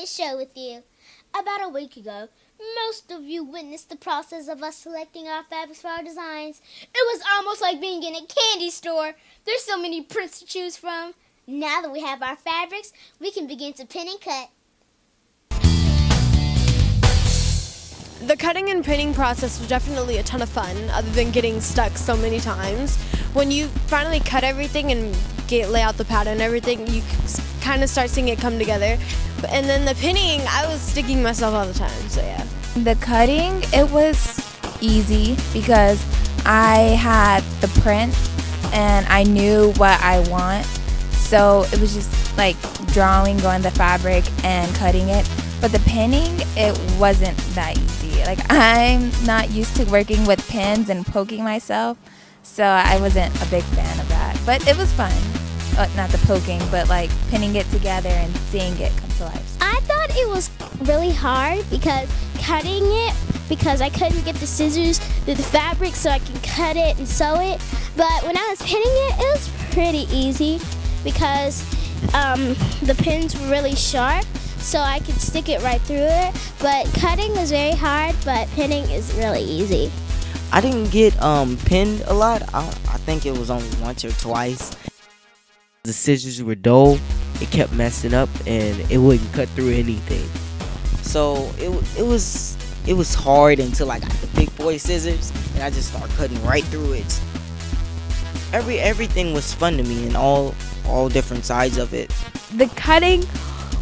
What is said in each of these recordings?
today's show with you. About a week ago, most of you witnessed the process of us selecting our fabrics for our designs. It was almost like being in a candy store. There's so many prints to choose from. Now that we have our fabrics, we can begin to pin and cut. The cutting and pinning process was definitely a ton of fun, other than getting stuck so many times. When you finally cut everything and lay out the pattern and everything, you kind of start seeing it come together. And then the pinning, I was sticking myself all the time, so yeah. The cutting, it was easy because I had the print and I knew what I want. So it was just like drawing on the fabric and cutting it. But the pinning, it wasn't that easy. Like, I'm not used to working with pins and poking myself, so I wasn't a big fan of that. But it was fun. Not the poking, but like pinning it together and seeing it come to life. I thought it was really hard because cutting it, because I couldn't get the scissors through the fabric so I can cut it and sew it. But when I was pinning it, it was pretty easy because the pins were really sharp, so I could stick it right through it. But cutting was very hard, but pinning is really easy. I didn't get pinned a lot. I think it was only once or twice. The scissors were dull, it kept messing up, and it wouldn't cut through anything. So it was hard until I got the big boy scissors, and I just started cutting right through it. Everything was fun to me, and all different sides of it. The cutting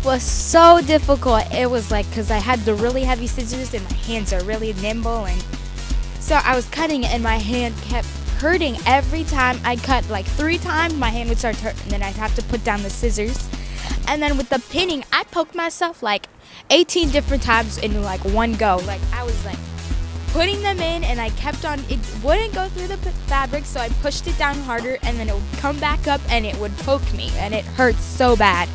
was so difficult. It was like, because I had the really heavy scissors and my hands are really nimble, and so I was cutting it and my hand kept hurting every time I cut. Like 3 times my hand would start to hurt, and then I'd have to put down the scissors. And then with the pinning, I poked myself like 18 different times in like one go. Like, I was like putting them in, and I kept on, it wouldn't go through the fabric, so I pushed it down harder, and then it would come back up and it would poke me, and it hurt so bad.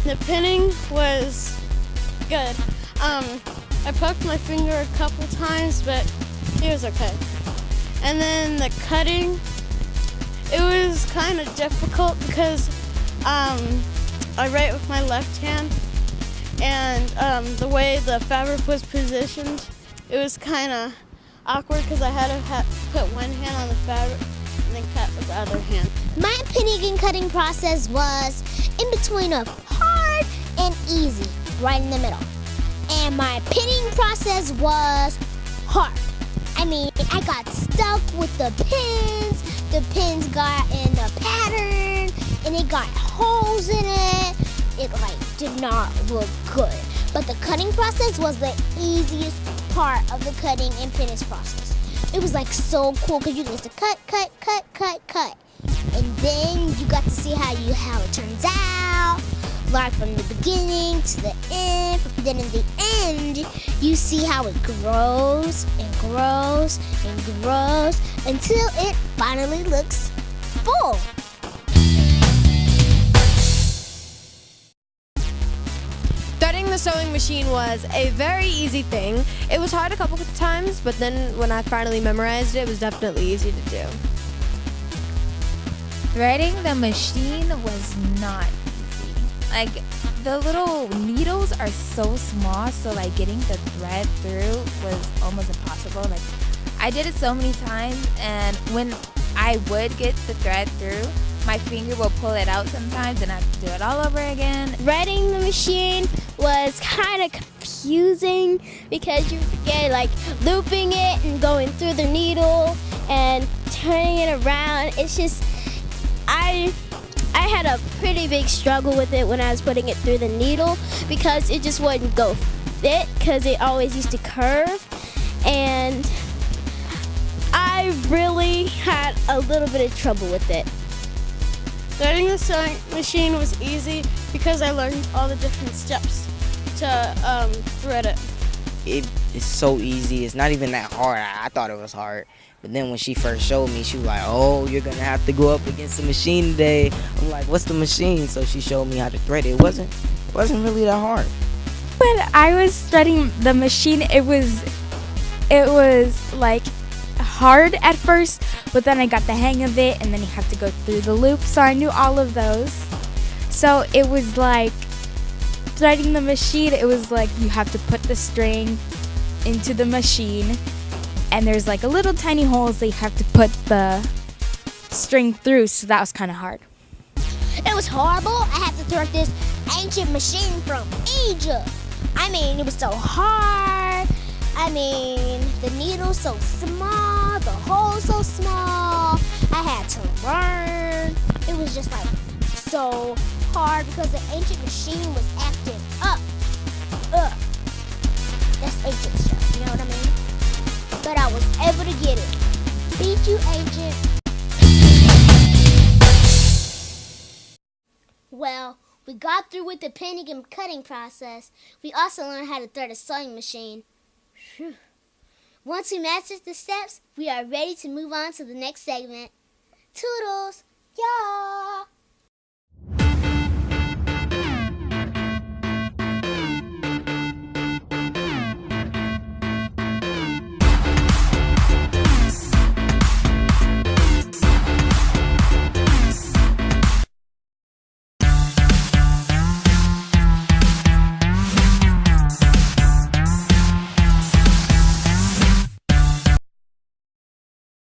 The pinning was good. I poked my finger a couple times, but it was okay. And then the cutting, it was kind of difficult because I write with my left hand, and the way the fabric was positioned, it was kind of awkward because I had to put one hand on the fabric and then cut with the other hand. My pinning and cutting process was in between of hard and easy, right in the middle. And my pinning process was hard. I mean, I got stuck with the pins got in the pattern, and it got holes in it. It like did not look good. But the cutting process was the easiest part of the cutting and pinning process. It was like so cool because you get to cut. And then you got to see how it turns out, like from the beginning to the end. Then in the end, you see how it grows and grows and grows until it finally looks full. Starting the sewing machine was a very easy thing. It was hard a couple of times, but then when I finally memorized it, it was definitely easy to do. Threading the machine was not easy. Like, the little needles are so small, so like getting the thread through was almost impossible. Like, I did it so many times, and when I would get the thread through, my finger will pull it out sometimes, and I have to do it all over again. Threading the machine was kind of confusing because you forget like looping it and going through the needle and turning it around. It's just, I had a pretty big struggle with it when I was putting it through the needle because it just wouldn't go fit because it always used to curve, and I really had a little bit of trouble with it. Threading the sewing machine was easy because I learned all the different steps to thread it. It is so easy. It's not even that hard. I thought it was hard. But then when she first showed me, she was like, oh, you're going to have to go up against the machine today. I'm like, what's the machine? So she showed me how to thread it. It wasn't really that hard. When I was threading the machine, it was like hard at first, but then I got the hang of it, and then you have to go through the loop, so I knew all of those. So it was like threading the machine, it was like you have to put the string into the machine, and there's like a little tiny holes that you have to put the string through, so that was kind of hard. It was horrible. I had to thread this ancient machine from Egypt. I mean, it was so hard. I mean, the needle's so small, the hole's so small. I had to learn. It was just like so hard because the ancient machine was acting up. That's ancient stuff, you know what I mean? But I was able to get it. Beat you, ancient. Well, we got through with the pinning and cutting process. We also learned how to thread a sewing machine. Whew. Once we mastered the steps, we are ready to move on to the next segment. Toodles! Yeah!